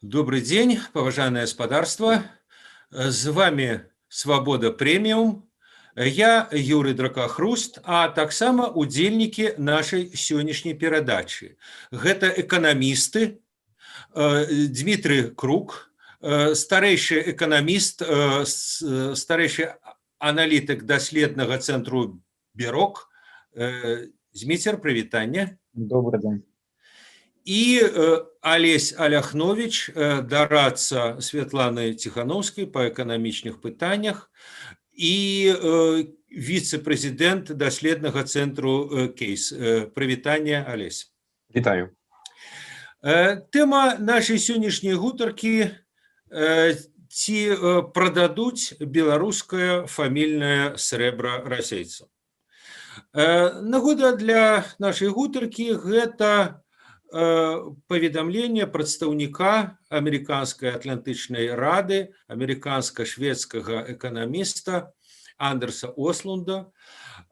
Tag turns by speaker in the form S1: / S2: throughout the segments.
S1: Добрый день, поважанное господарство. С вами Свобода Премиум. Я Юрий Дракахруст, а таксама удзельнікі нашай сённяшняй перадачы. Гэта эканамісты Дмітрий Крук, старэйшы эканаміст, старэйшы аналітык даследнага цэнтру Бюрок. Дміцер, прывітанне.
S2: Добрый день.
S1: И Олесь Аляхнович, дорадца Светланы Тихановской по эканамічных пытаннях и вице-президент даследнага цэнтру Кейс. Прывітанне, Олесь.
S2: Вітаю.
S1: Тэма нашай сённяшняй гутаркі ці прададуць беларускае фамільнае срэбра расейцам. Нагода для нашай гутаркі гэта паведамленне прадстаўніка амерыканскай атлантычнай рады, амерыканска-шведскага эканаміста Андерса Ослунда,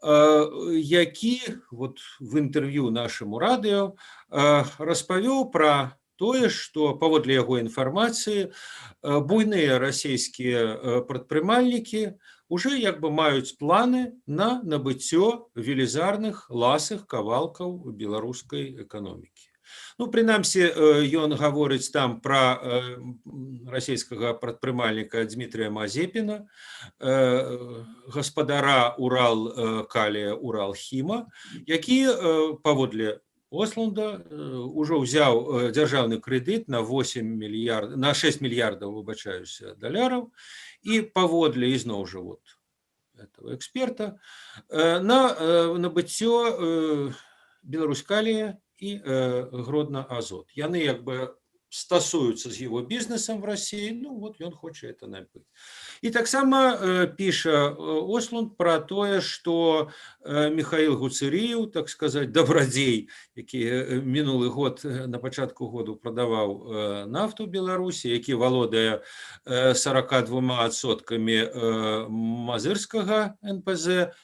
S1: які в інтэрв'ю нашаму радыё распавёў пра тое, што паводле яго інфармацыі буйныя расійскія прадпрымальнікі уже маюць планы на набыццё велізарных ласых кавалкаў беларускай эканомікі. Прынамсі, ён гаворыць там пра расійскага прадпрымальніка Дмітрия Мазепіна, гаспадара Урал-Калія Уралхіма, які паводле Ослунда ўжо ўзяў дзяржаўны крэдыт на 6 мільярдаў, даляраў, і паводле ізноў жа этого эксперта на набыццё Беларусь-Калія и Гродно-Азот. Яны стасуюцца з его бізнесам в России, ён хоча это набыць. І таксама піша Ослунд пра тое, што Михаил Гуцерыеў, так сказать, добрадзей, які мінулы год на пачатку году прадаваў нафту Беларусі, які валодае 42% мазырскага НПЗ,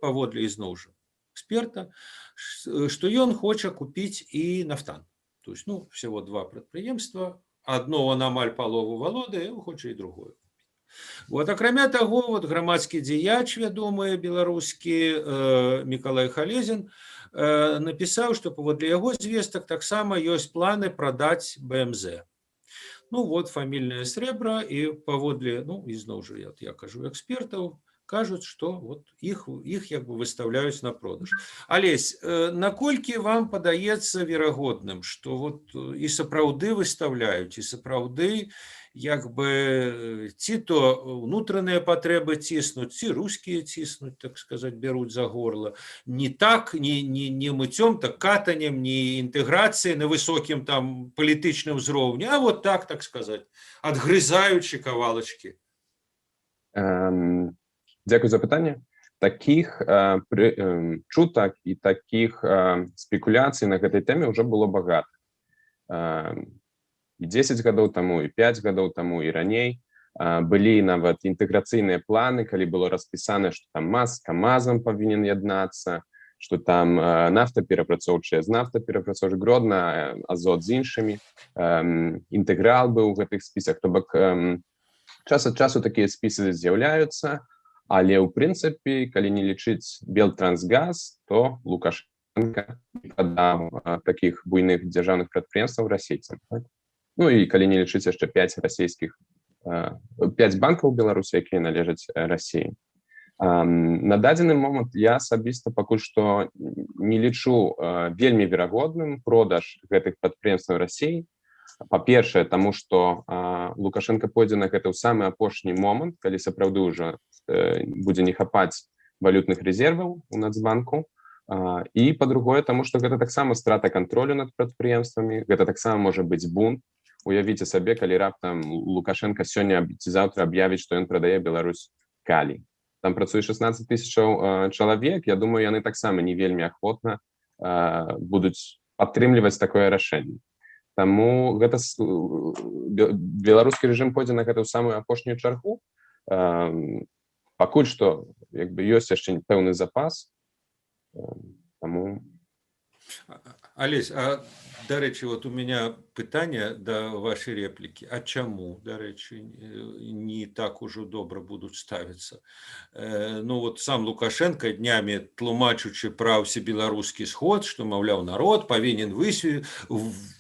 S1: паводле ізноў жа эксперта, что ён хоча купіць і нафтан. То есть, всего два прадпрыемства, одно он амаль палову валодае, хоча і другое. Акрамя таго, грамадскі дзеяч, вядомы беларускі Миколай Халезін, напісаў, што паводле яго звестак таксама ёсць планы прадаць БМЗ. Фамільнае срэбра, і паводле, ізноў жа, я кажу, экспертаў, кажуць, што іх выставляюць на продаж. Олесь, наколькі вам падаецца верагодным, што і сапраўды выставляюць, і сапраўды ці то ўнутраныя патрэбы ціснуць, ці рускія ціснуць, так сказать, бяруць за горла, не так, не мыццём, так катаннем, не інтэграцыяй на высокім там палітычным узроўні, а так сказать, адгрызаючы кавалачкі.
S2: Дзякуй за пытанне. Такіх чутак і такіх спекуляцый на гэтай тэме ўжо было багата. І 10 гадоў таму, і 5 гадоў таму, і раней былі нават інтэграцыйныя планы, калі было распісана, што там МАЗ з КАМАЗам павінен яднацца, што там нафтаперапрацоўчыя з нафтаперапрацоўчай, Гродна, Азот з іншымі. Інтэграл быў у гэтых спісах. То бок час ад часу такія спісы з'яўляюцца, але ў прынцыпе, калі не лічыць Белтрансгаз, то Лукашенко не прадаў такіх буйных дзяржаўных прадпрыемстваў расейцам. І калі не лічыць яшчэ 5 банкаў Беларусі, якія належаць Расіі. На дадзены момант я асабіста пакуль што не лічу вельмі верагодным продаж гэтых прадпрыемстваў Расіі. Па-першае, таму што Лукашенко пойдзе на гэта ў самы апошні момант, калі сапраўды ўжо будзе не хапаць валютных рэзерваў у Нацбанку. І па-другое, таму што гэта таксама страта кантролю над прадпрыемствамі, гэта таксама можа быць бунт. Уявіце сабе, калі раптам Лукашенко сёння ці заўтра аб'явіць, што ён прадае Беларусь-Калій. Там працуе 16 000 чалавек, я думаю, яны таксама не вельмі ахвотна будуць падтрымліваць такое рашэнне. Таму гэта беларускі рэжым пойдзе на гэта ў самую апошнюю чаргу. Пакуль што ёсць яшчэ пэўны запас, таму
S1: Олесь, а, до речі, от у мене питання до вашої репліки. А чому, до речі, не так уже добре будуть ставитися? Ну, от сам Лукашенко днями тлумачучи про всебелорусский сход, що, мовляв, народ повинен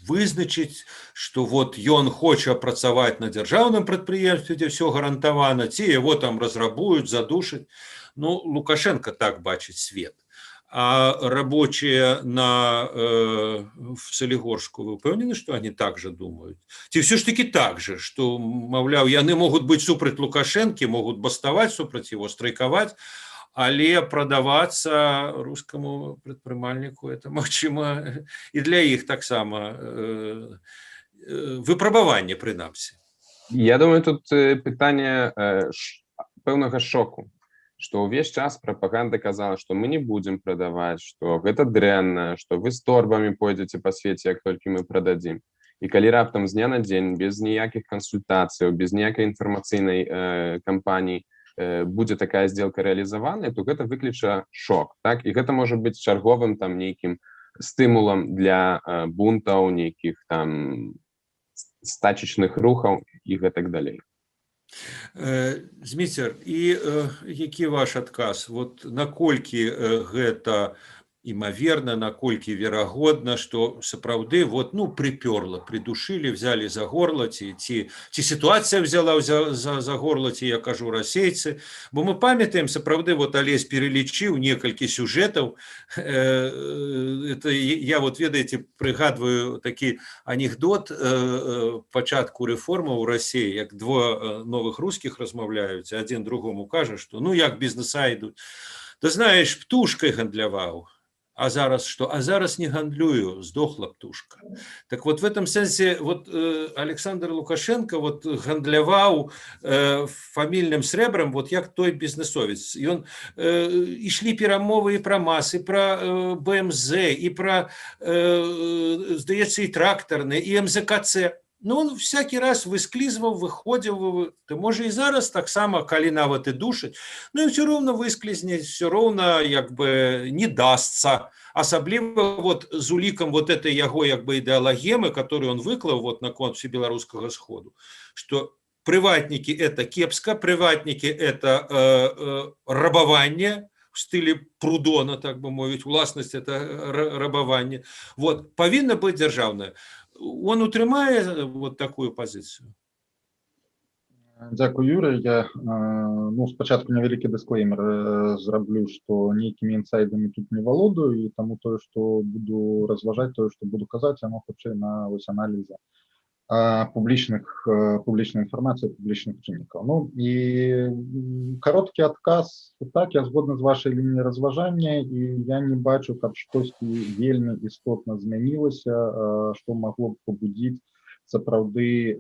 S1: визначити, що от ён хоче працювати на державному підприємстві, де все гарантовано, ті його там розграбують, задушать. Ну, Лукашенко так бачить світ. А рабочие в Солігорську, ви впевнені, що вони так же думають? Ці все ж таки так же, що, мовляв, яны можуть бути супроть Лукашенки, можуть бастувати супроть його, страйкувати, але продаватися русскому предпринимальнику, це, можливо, і для їх так само випробування, принаймні.
S2: Я думаю, тут питання пэўнага шоку, што ўвесь час прапаганда казала, што мы не будзем прадаваць, што гэта дрэнна, што вы з торбамі пойдзеце па свеце, як толькі мы прададзім. І калі раптам з дня на дзень, без ніякіх кансультацыяў, без ніякай інфармацыйнай кампаніі будзе такая сделка рэалізаваная, то гэта выкліча шок. Так? І гэта можа быць чарговым там нейкім стымулам для бунтаў, нейкіх там стачечных рухаў і гэтак далей.
S1: Зміцер, і які ваш адказ? Вот наколькі гэта імаверна, наколькі верагодна, што сапраўды вот, ну, прыпёрла, придушили, взяли за горло, ці ситуація взяла за горло, ці, я кажу, расейцы. Бо мы памятаем, сапраўды, вот Олесь перелічыў некалькі сюжэтаў. Это я, вот, ведаеце, прыгадваю такі анекдот пачатку рэформы ў Расіі, як двое новых русских размаўляюць, адзін другому кажа, што ну як бізнеса ідуць. Ты знаешь, птушкой гандляваў. А зараз что? А зараз не гандлюю, сдохла птушка. Так вот в этом сенсе вот Александр Лукашенко вот гандляваў фамільным срэбрам вот як той бізнесовец. І он ішлі перамовы і пра МАЗ, і пра БМЗ, і пра, здаецца, і трактарны, і МЗКЦ. Ну, он всякий раз высклизваў, выходзіў, то може і зараз так само, калі нават і душить, ну і все роўно высклізне, все роўно як бы не дастся. Асабліва вот з улікам вот этой яго як бы ідэалагемы, которую он выклаў вот наконт всебеларускага сходу, что прыватнікі это кепска, прыватнікі это рабаванне, в стиле Прудона, так бы мовить, власность это рабаванне. Вот, павінна быць дзяржаўная. Он утрымае вот такую пазіцыю?
S3: Дякую, Юрий. Я спочатку невеликий дисклеймер зроблю, що ніякими інсайдами тут не володаю, і тому то, що буду розважати, то, що буду казати, воно хоче на ось аналізі публічної інформації, публічних чинників. Ну і короткий отказ. Так, я згоден з вашою лінією розважання, і я не бачу, як щось вельми істотно змінилося, що могло б побудити сапраўды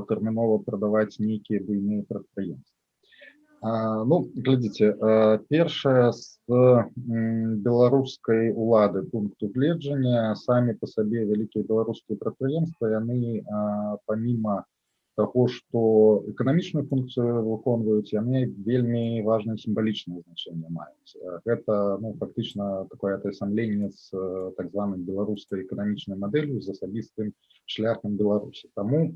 S3: тэрмінова прадаваць нейкія буйныя прадпрыемствы. Ну, глядзіце, першае з беларускай улады пункту гледжання, самі па сабе вялікія беларускія прадпрыемствы, яны паміма таго, што эканамічную функцыю выконваюць, яны вельмі важнае сімвалічнае значэнне маюць. Гэта, ну, фактычна такое атасамленне з так званай беларускай эканамічнай мадэллю, з асабістым шляхам Беларусі. Таму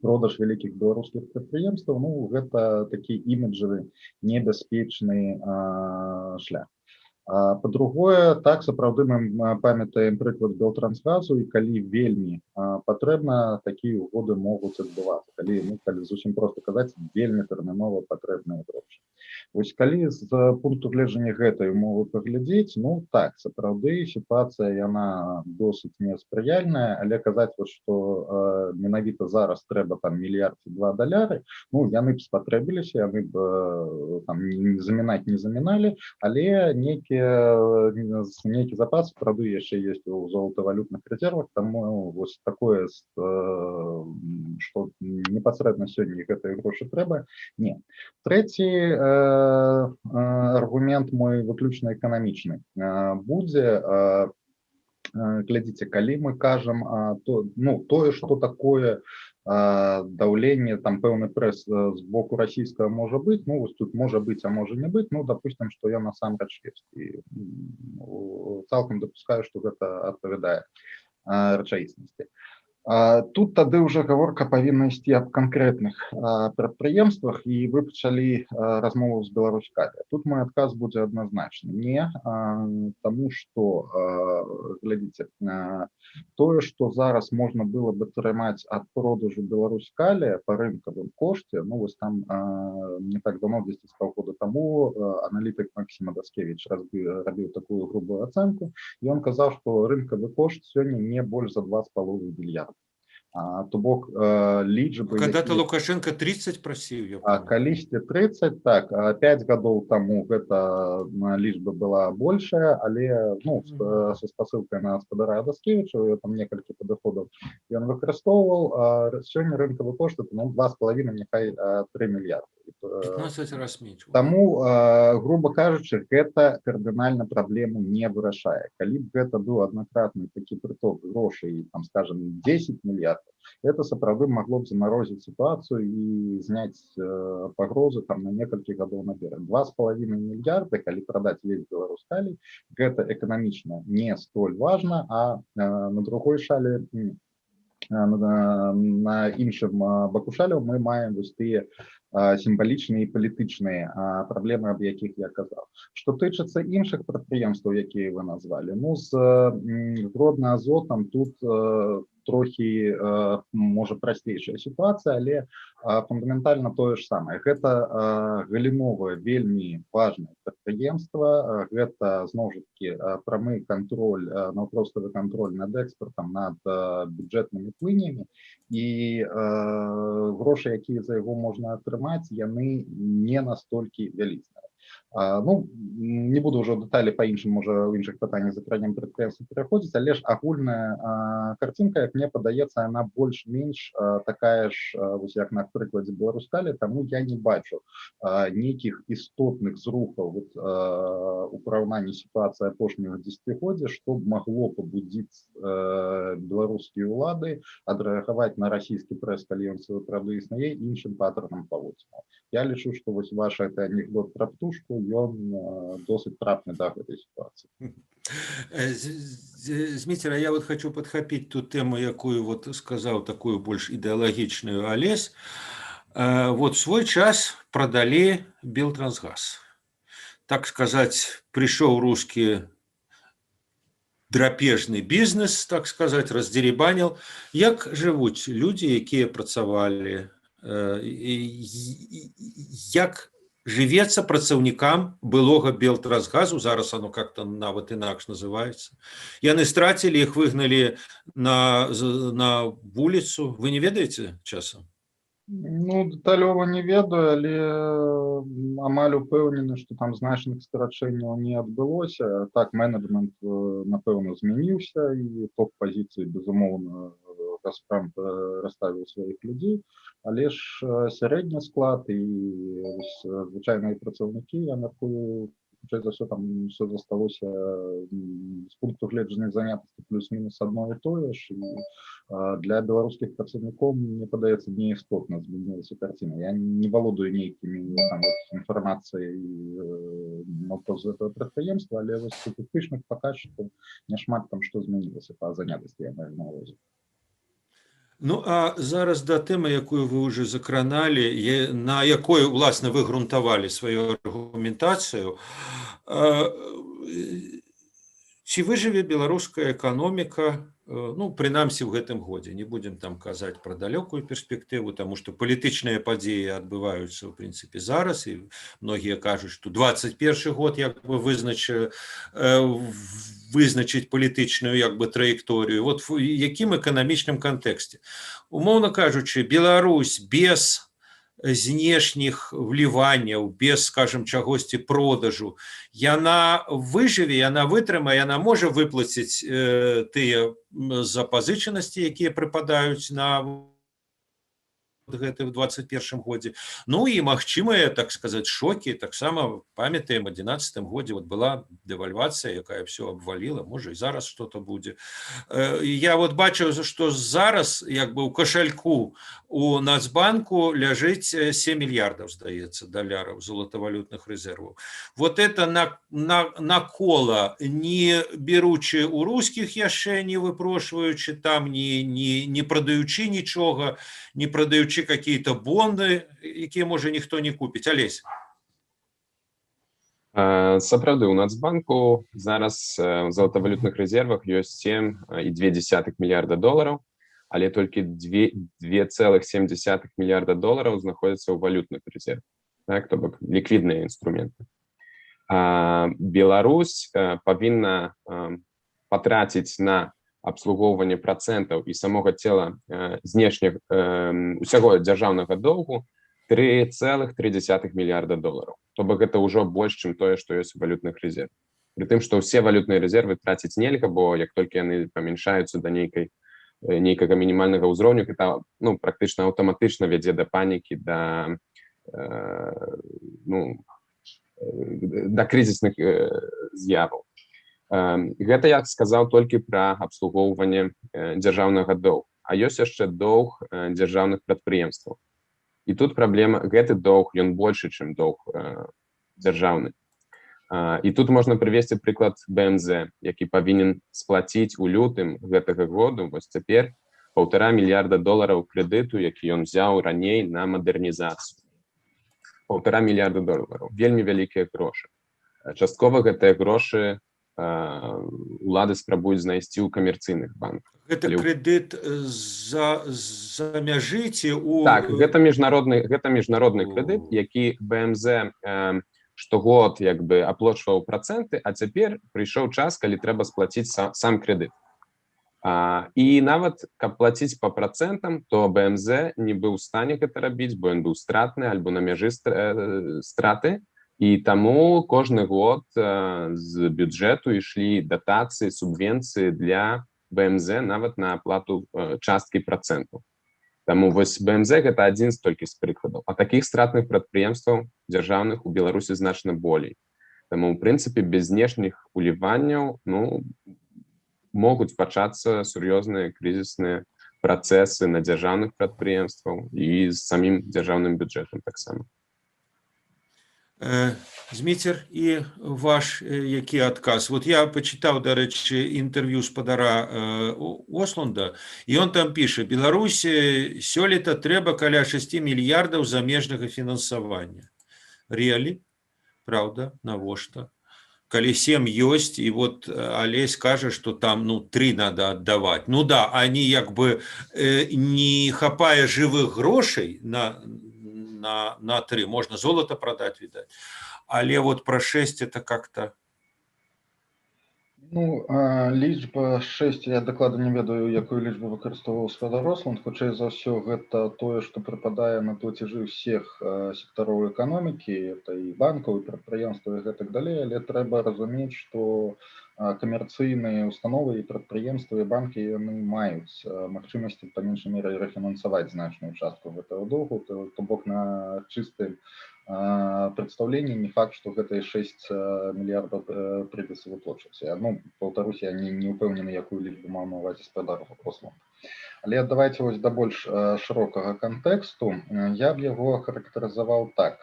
S3: продаж вялікіх беларускіх прадпрыемстваў, ну, гэта такі іміджавы небяспечны шлях. Па-другое, так, сапраўды мы памятаем прыклад Белтрансгазу, і калі вельмі патрэбна, такія угоды могуць адбывацца. Калі зусім проста казаць, вельмі тэрмінова патрэбныя грошы. Вось калі з пункту гледжання гэтай умовы паглядзець, ну так, сапраўды сітуацыя яна досыць неспрыяльная, але казаць, што менавіта зараз трэба там $1 мільярд ці $2, ну яны б спатрэбіліся, яны б там замінаць не заміналі, але нейкі запас сапраўды яшчэ ёсць у золатавалютных рэзервах, таму вось такое, што непасрэдна сёння гэтыя грошы трэба, не. Трэці аргумент мой выключна эканамічны. Будзе глядзіце, калі мы кажам тое, што такое даўленне, там пэўны прэс з боку расійскага можа быць, ну вось тут можа быць, а можа не быць, ну допустим, што ён насамрэч ёсць, і цалкам дапускаю, што гэта адпавядае рэчаіснасці. Тут тады ўжо гаворка павінна ісці аб канкрэтных прадпрыемствах, і вы пачалі размову з Беларускалі. Тут мой адказ будзе адназначны. Не, таму што, глядзіце, тое, што зараз можна было бы атрымаць ад продажу Беларускалі па рынкавым кошце, ну вось там не так давно, 10 з паўгода таму, аналітык Максім Адаскевіч рабіў такую грубую ацэнку, і ён казаў, што рынкавы кошт сёння не больш за 2,5 мільярда. То бок лічбы...
S1: Когда-то Лукашенко 30 просіў.
S3: Калісьці 30, так, 5 гадоў таму гэта лічба была большая, але са спасылкай на гаспадара Адаскевіча, там некалькі падыходаў ён выкарыстоўваў, сёння рынкавы кошт 2,5, няхай 3 мільярды.
S1: 15 раз менш.
S3: Таму, груба кажучы, гэта кардынальна праблему не вырашае. Калі б гэта быў аднакратны такі прыток грошай, там, скажем, 10 мільярдаў, это сапраўды магло б замарозіць сітуацыю і зняць пагрозы там на некалькі гадоў наперад. 2,5 мільярда, калі прадаць весь Беларускалі, гэта эканамічна не столь важна, а на другой шалі, на іншым баку шаляў мы маем вось тыя сімвалічныя і палітычныя праблемы, аб якіх я казаў. Што тычыцца іншых прадпрыемстваў, якія вы назвалі, з Гродна-Азотам тут трохі, можа, прасцейшая сітуацыя, але фундаментальна тое ж самае. Гэта галіновае, вельмі важнае прадпрыемства, гэта, зноў жа такі, прамы кантроль, наўпроставы кантроль над экспартам, над бюджэтнымі плынямі, і грошы, якія за яго можна атрымаць, яны не настолькі вялізныя. Не буду ўжо дэталі па іншым, можа, у іншых пытаннях закранем прадпрыемства пераходзіць, але ж агульная картинка, як мне падаецца, яна больш-менш такая ж, вось як на прыкладзе Беларускалі, таму я не бачу нейкіх істотных зрухаў у параўнанні сітуацыі апошняга дзесяцігоддзя, што б магло пабудзіць беларускія ўлады адрэагаваць на расійскі прэс, калі ён сапраўды існуе, іншым паттернам паводзінаў. Я лічу, што вось ваш анекдот пра птушку, ён досыць трапны да гэтай сітуацыі.
S1: Зміцер, я вот хочу подхапіць ту тему, якую вот сказаў, такую больш ідэалагічную Алесь. Вот свой час продалі Белтрансгаз. Так сказать, пришел русский драпежны бізнес, так сказать, раздзеребанил. Як жывуць людзі, якія працавалі, як жывецца працаўнікам былога Белтрансгазу, зараз оно как-то нават інакш называецца. Яны страцілі, іх выгналі на вуліцу. Вы не ведаеце часам?
S3: Дэталёва не ведаю, але амаль упэўнены, што там значных скарачэнняў не адбылося. Так, менеджмент, напэўна, змяніўся, і топ-пазіцыі, безумоўна, Газпром расставіў сваіх людзей, але ж сярэдні склад і звычайныя працаўнікі, я мяркую, хутчэй за ўсё, там ўсё засталося з пункту гледжання занятасці плюс-мінус адно і тое ж, і для беларускіх працаўнікоў, мне падаецца, неістотна змянілася карціна. Я не валодаю нейкімі інфармацыяй з гэтага прадпрыемства, але вось статыстычных паказчыкаў няшмат там што змянілася па занятасці, я маю на ўвазе.
S1: А зараз да тэмы, якую вы ўжо закраналі, на якой, уласна, вы грунтавалі сваю аргументацыю, ці выжыве беларуская эканоміка, прынамсі ў гэтым годзе. Не будзем там казаць пра далёкую перспектыву, таму што палітычныя падзеі адбываюцца, ў прынцыпе, зараз, і многія кажуць, што 21 год як бы вызначыць палітычную як бы траекторыю. Вот в якім эканамічным кантэксце? Умоўна кажучы, Беларусь без знешніх вліванняў, без, скажем, чагосьці продажу, яна выжыве, яна вытрымае, яна можа выплаціць тыя запазычанасці, якія прыпадаюць на гэты ў 21 годзе. Ну і магчымыя, так сказаць, шокі. Таксама памятаем, у 11 годзе вот была дэвальвацыя, якая все абваліла, можа і зараз что-то будзе. Я вот бачу, што зараз як бы ў кашальку у Нацбанку ляжыць 7 мільярдаў, здаецца, даляраў золатавалютных рэзерваў. Вот это на кола, не беручы у рускіх яшчэ, не выпрошваючы там, не прадаючы нічога, не прадаючы какие-то бонды, якія, можа, ніхто не купіць. Алесь.
S2: Сапраўды, у Нацбанку зараз у золатавалютных рэзервах ёсць 7,2 мільярда долараў, але толькі 2,7 мільярда долараў знаходзяцца ў валютных рэзервах, так, то бок ліквідныя інструменты. Беларусь павінна патраціць на абслугоўванне працэнтаў і самога цела знешніх усяго дзяржаўнага доўгу 3,3 мільярда долараў. То бок гэта ўжо больш, чым тое, што ёсць у валютных рэзервах. Пры тым, што ўсе валютныя рэзервы траціць нельга, бо як толькі яны памяншаюцца да нейкага мінімальнага ўзроўню, гэта практычна аўтаматычна вядзе да панікі, да крызісных з'яваў. Гэта я сказаў толькі пра абслугоўванне дзяржаўнага доўгу. А ёсць яшчэ доўг дзяржаўных прадпрыемстваў. І тут праблема, гэты доўг, ён большы, чым доўг дзяржаўны. І тут можна прывесці прыклад БМЗ, які павінен сплаціць у лютым гэтага году, вось цяпер 1,5 мільярда долараў крэдыту, які ён взяў раней на мадэрнізацыю. 1,5 мільярда долараў. Вельмі вялікія грошы. Часткова гэтыя грошы улады спрабуюць знайсці ў камерцыйных банках.
S1: Гэта крэдыт за мяжы ці у...
S2: Так, гэта міжнародны крэдыт, які БМЗ штогод як бы аплачваў працэнты, а цяпер прыйшоў час, калі трэба сплаціць сам крэдыт. І нават, каб плаціць па працэнтам, то БМЗ не быў у стане гэта рабіць, бо ён быў стратны альбо на мяжы страты. І таму кожны год з бюджэту ішлі датацыі, субвенцыі для БМЗ нават на аплату часткі працэнтаў. Таму вось БМЗ гэта адзін толькі з прыкладаў. А такіх стратных прадпрыемстваў дзяржаўных у Беларусі значна болей. Таму, у прынцыпе, без знешніх уліванняў могуць пачацца сур'ёзныя крызісныя працэсы на дзяржаўных прадпрыемстваў і з самім дзяржаўным бюджэтам таксама.
S1: Зміцер, і ваш які адказ? Вот я пачытаў, дарэчы, інтэрв'ю спадара Осланда, і он там піша: Беларусі сёлета трэба каля 6 мільярдаў замежнага фінансавання. Реалі? Праўда? Навошта? Калі 7 ёсць, і вот Алесь кажа, што там 3 надо аддаваць. Ну да, они як бы не хапае жывых грошай на 3, можно золото продать, видать. Але вот про 6 это как-то...
S3: Лічба 6, я дакладна не ведаю, якую лічбу выкарыстоўваў спадар Осланд. Хутчэй за ўсё, гэта тое, што прыпадае на плацежы ўсіх сектараў эканомікі, это і банкаў, і прадпрыемстваў, і гэтак далей, але трэба разумець, што камерцыйныя установы і прадпрыемствы і банкі, яны маюць магчымасці па меншай меры рэфінансаваць значную частку гэтага доўгу, то бок на чыстым прадстаўленні не факт, што гэтыя 6 мільярдаў прыйдзецца выплачваць. Паўтарусь, я не ўпэўнены, якую лічбу маў на ўвазе спадар Осланд. Але давайце вось да больш шырокага кантэксту. Я б яго характарызаваў так.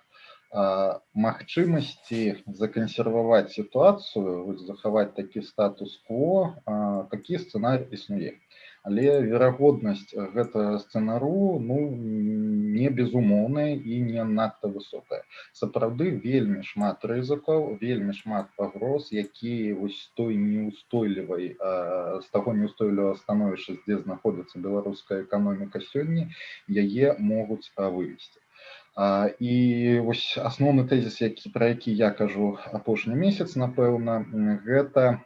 S3: Магчымасці закансерваваць сітуацыю, захаваць такі статус-кво, такі сцэнарый існуе. Але верагоднасць гэтага сцэнару не безумоўная і не надта высокая. Сапраўды вельмі шмат рызыкаў, вельмі шмат пагроз, якія вось з той неустойлівай, з таго неустойлівага становішча, дзе знаходзіцца беларуская эканоміка сёння, яе могуць вывесці. І вось асноўны тэзіс, пра які я кажу апошні месяц, напэўна, гэта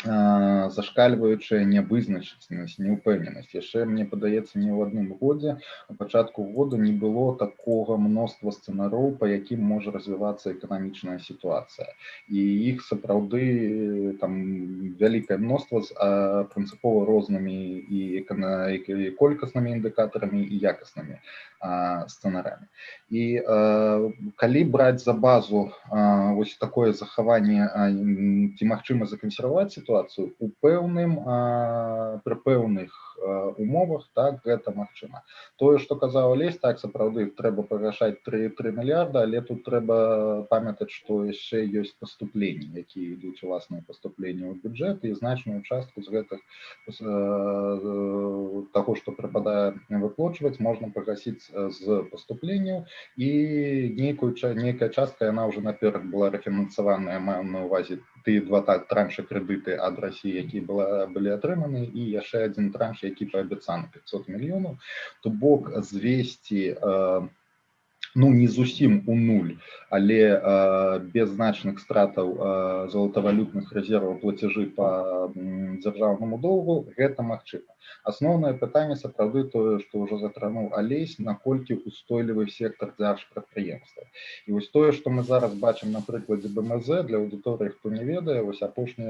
S3: зашкальваючая нявызначанасць, неўпэўненасць. Яшчэ, мне падаецца, ні ў адным годзе на пачатку года не было такога мноства сцэнароў, па якім можа развівацца эканамічная сітуацыя. І іх сапраўды там вялікае мноства з прынцыпова рознымі і колькаснымі індыкатарамі і якаснымі сцэнарамі. І калі браць за базу вось такое захаванне ці магчыма закансерваваць сітуацыю у пры пэўных умовах, так, гэта магчыма. Тое, што казаў Алесь, так, сапраўды трэба пагашаць 3 мільярда, але тут трэба памятаць, што яшчэ ёсць паступленні, якія ідуць уласныя паступленні ў бюджэт, і значную частку з гэтых таго, што прыпадае выплачваць, можна пагасіць з паступленняў, і нейкая частка, яна ўжо наперад была рэфінансаваная, маю на ўвазе тыя 2 траншы крэдыты ад Расіі, якія былі атрыманы, і яшчэ адзін транш, які паабяцаны 500 мільёнаў, то бок звесці не зусім у нуль, але без значных стратаў золатавалютных рэзерваў плацяжы па дзяржаўнаму доўгу, гэта магчыма. Асноўнае пытанне сапраўды тое, што ўжо затрануў Алесь, наколькі устойлівы сектар дзяржпрадпрыемства. І вось тое, што мы зараз бачым на прыкладзе БМЗ, для аўдыторыі, хто не ведае, вось апошні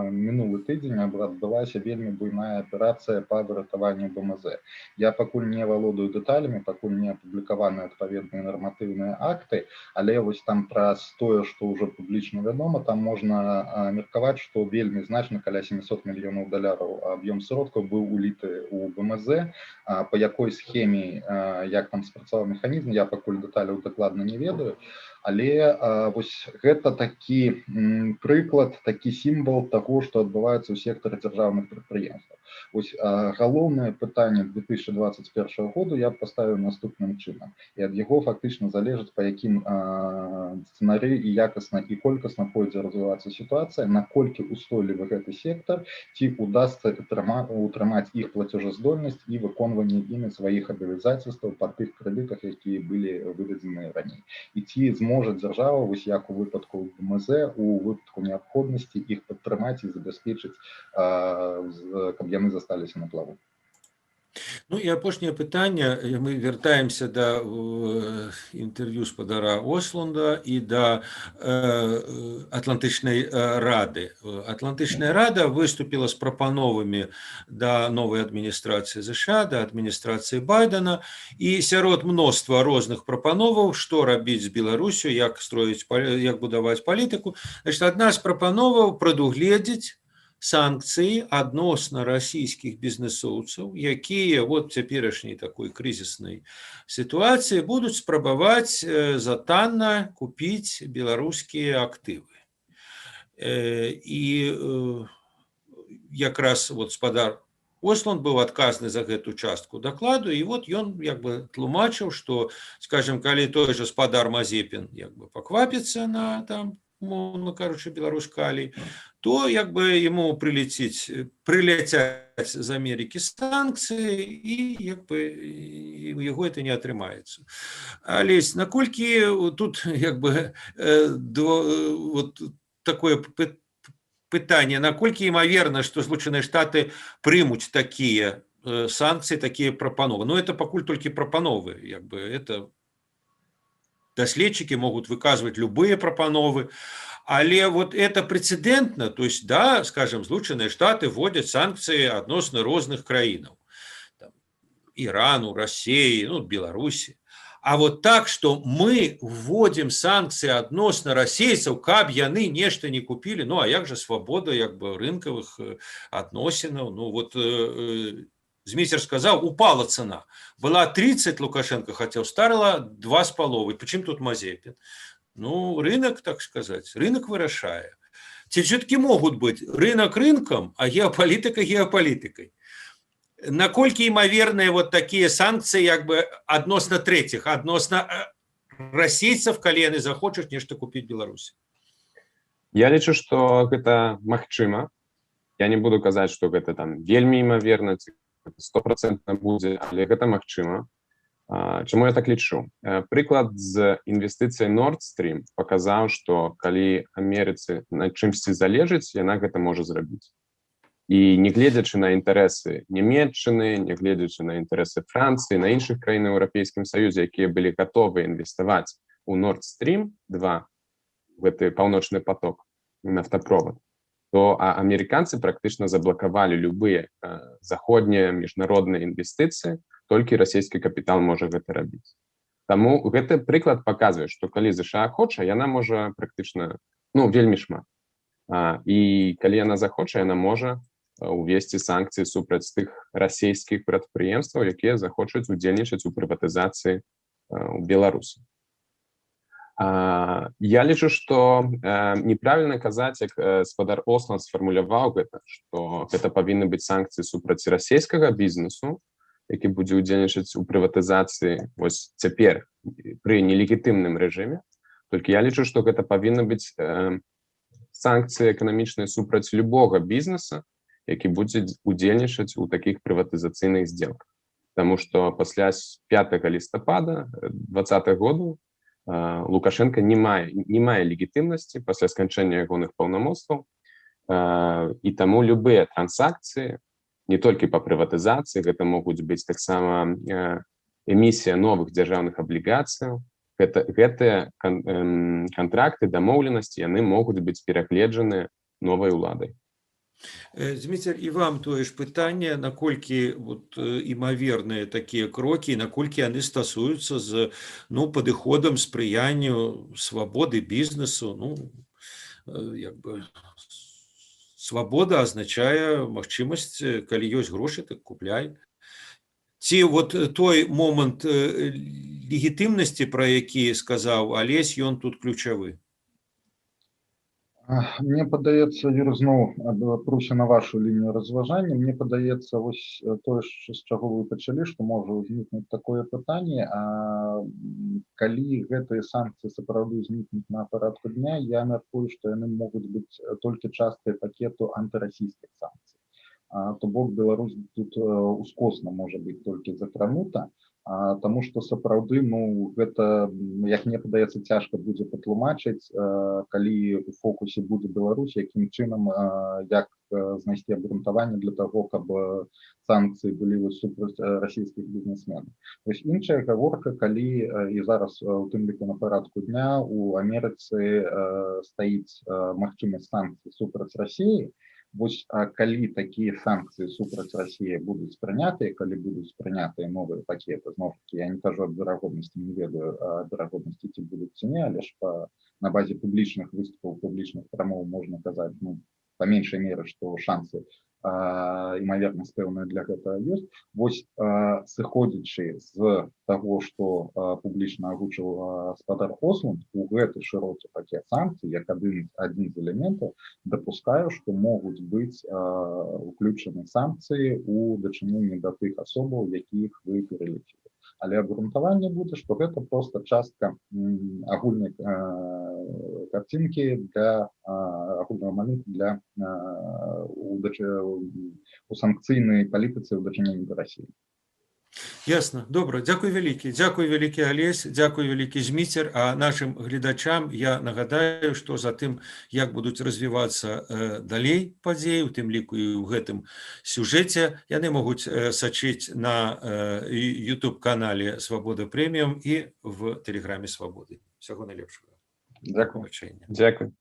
S3: мінулы тыдзень адбылася вельмі буйная аперацыя па выратаванню БМЗ. Я пакуль не валодаю дэталямі, пакуль не апублікаваны адпаведныя нарматыўныя акты, але вось там праз тое, што ўжо публічна вядома, там можна меркаваць, што вельмі значна, каля $700 мільёнаў аб'ём сродкаў быў уліты ў БМЗ, па якой схеме, як там спрацаваў механізм, я пакуль дэталяў дакладна не ведаю, але вось гэта такі прыклад, такі сімвал таго, што адбываецца ў сектары дзяржаўных прадпрыемстваў. Вось галоўнае пытанне 2021 году я паставіў наступным чынам, і ад яго фактычна залежыць, па якім сцэнарыі і якасна і колькасна пойдзе развівацца сітуацыя, наколькі устойлівы гэты сектар, ці удасца утрымаць іх плацежаздольнасць і выконванне імі сваіх абавязацельстваў па тых крэдытах, якія былі выдадзены раней. І ці зможа дзяржава, вось як у выпадку БМЗ, у выпадку неабходнасці іх падтрымаць і забяспечыць, каб яны засталіся на плаву.
S1: Ну і апошняе пытанне, мы вяртаемся да інтэрв'ю спадара Ослунда і да Атлантычнай рады. Атлантычная рада выступіла з прапановамі да новай адміністрацыі ЗША, да адміністрацыі Байдена, і сярод мноства розных прапановаў, што рабіць з Беларусю, як будаваць палітыку. Значит, адна з прапановаў прадугледзець санкцыі адносна расійскіх бізнесоўцаў, якія вот цяперашняй такой крызіснай сітуацыі будуць спрабаваць затанна купіць беларускія актывы. І якраз вот спадар Ослунд быў адказны за гэту частку дакладу, і вот ён тлумачыў, што, скажем, калі той жа спадар Мазепін паквапіцца на там, умоўно кажучы, беларускалій, то ему прыляцяць з Амерыкі санкцыі, і у яго это не атрымаецца. Алесь, наколькі тут вот такое пытанне, наколькі імаверна, што Злучаныя Штаты прымуць такія санкцыі, такія прапановы? Ну, это пакуль толькі прапановы, это даследчики могут выказывать любые прапановы, але вот это прецедентно, то есть, да, скажем, Злучаныя Штаты вводят санкции адносна розных краінаў, Ирану, России, Беларуси. А вот так, что мы вводим санкции адносна расейцаў, каб яны нешта не купили, а як же свобода рынковых адносінаў, вот Змейстер сказал, упала цена. Была 30 Лукашенко хотел, стала 2,5. Почему тут Мазепин? Рынок, так сказать, рынок вырашае. Ці все-таки могут быть рынок рынком, а геополитика геополитикой. Наколькі імаверныя вот такие санкции адносна третьих, адносна расейцев, калі яны захочуць нешта купіць Беларусі?
S2: Я лічу, што гэта магчыма. Я не буду казаць, што гэта там вельмі імаверна, 100% будзе, але гэта магчыма. Чаму я так лічу? Прыклад з інвестыцыяй Nord Stream паказаў, што калі Амерыцы на чымсьці залежыць, яна гэта можа зрабіць. І не гледзячы на інтарэсы Нямецчыны, не гледзячы на інтарэсы Францыі, на іншых краін у Еўрапейскім Саюзе, якія былі гатовы інвеставаць у Nord Stream 2, гэты паўночны поток, нафтапровод, то амерыканцы практычна заблакавалі любыя заходнія міжнародныя інвестыцыі, толькі расійскі капітал можа гэта рабіць. Таму гэты прыклад паказвае, што калі ЗША хоча, яна можа практычна, вельмі шмат. І калі яна захоча, яна можа увесці санкцыі супраць тых расійскіх прадпрыемстваў, якія захочуць удзельнічаць у прыватызацыі ў Беларусі. Я лічу, што неправільна казаць, як спадар Осланд сфармуляваў гэта, што гэта павінны быць санкцыі супраць расійскага бізнесу, які будзе удзельнічаць у прыватызацыі вось цяпер пры нелегітымным рэжыме. Толькі я лічу, што гэта павінна быць санкцыі эканамічныя супраць любога бізнеса, які будзе удзельнічаць у такіх прыватызацыйных сделках. Таму што пасля 5 лістапада 2020 году Лукашенко не мае легітымнасці пасля сканчэння ягоных паўнамоцтваў, і таму любыя трансакцыі, не толькі па прыватызацыі, гэта могуць быць таксама эмісія новых дзяржаўных аблігацыяў, гэтыя кантракты, дамоўленасці, яны могуць быць перагледжаны новай уладай.
S1: Зміцер, і вам тое ж пытанне, наколькі імаверныя такія крокі, наколькі яны стасуюцца з падыходам спрыянню свабоды бізнесу. Свабода азначае магчымасць, калі ёсць грошы, так купляй. Ці той момант легітымнасці, пра які сказаў Алесь, ён тут ключавы?
S3: Мне падаецца, Юрый, зноў абапруся на вашу лінію разважання, мне падаецца, вось тое, з чаго вы пачалі, што можа ўзнікнуць такое пытанне, калі гэтыя санкцыі сапраўды ўзнікнуць на парадку дня, я мяркую, што яны могуць быць толькі часткай пакету антырасійскіх санкцый. То бок Беларусь тут ускосна можа быць толькі закранута, таму што сапраўды, гэта, як мне падаецца, цяжка будзе патлумачыць, калі у фокусе будзе Беларусь, якім чынам, як знайсці абгрунтаванне для таго, каб санкцыі былі супраць расійскіх бізнесменаў. Вось іншая гаворка, калі і зараз у тым ліку на парадку дня у Амерыцы стаіць магчымасць санкцый супраць Расіі. Вось калі такія санкцыі супраць Расіі будуць прынятыя, калі будуць прынятыя новыя пакеты, зноў такі, я не кажу аб верагоднасці, не ведаю верагоднасці, ці будуць ці не, але ж на базе публічных выступаў, публічных прамоў можна казаць, па меншай меры, што шансы імавернасць пэўная для гэтага ёсць. Вось сыходзячы з таго, што публічна агучыў спадар Осланд, у гэты шырокі пакет санкцый, як адзін з элементаў, дапускаю, што могуць быць уключаны санкцыі ў дачыненні да тых асобаў, якіх вы пералічылі. Але абгрунтаванне будзе, што гэта проста частка агульнай карцінкі для агульнага малюнка для у санкцыйнай палітыцы ў дачыненні да Расіі.
S1: Ясна, добра, дзякуй вялікі Алесь, дзякуй вялікі Зміцер, а нашым гледачам я нагадаю, што за тым, як будуць развівацца далей падзеі, у тым ліку і ў гэтым сюжэце, яны могуць сачыць на YouTube-канале Свабода Прэміум і в Тэлеграме Свабоды. Всяго найлепшага.
S3: Дзякуй.
S2: Дзякуй.